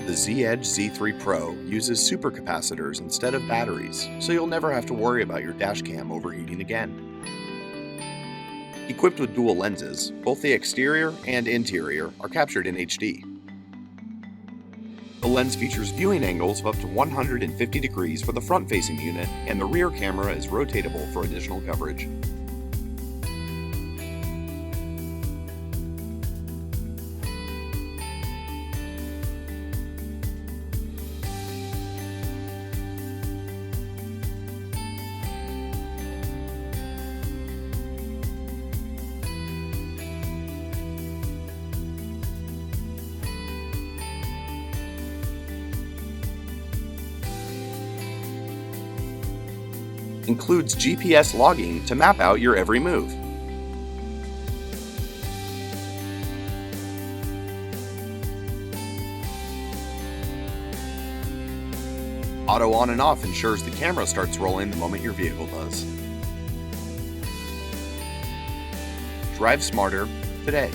The Z-Edge Z3 Pro uses supercapacitors instead of batteries, so you'll never have to worry about your dashcam overheating again. Equipped with dual lenses, both the exterior and interior are captured in HD. The lens features viewing angles of up to 150 degrees for the front-facing unit, and the rear camera is rotatable for additional coverage. Includes GPS logging to map out your every move. Auto on and off ensures the camera starts rolling the moment your vehicle does. Drive smarter today.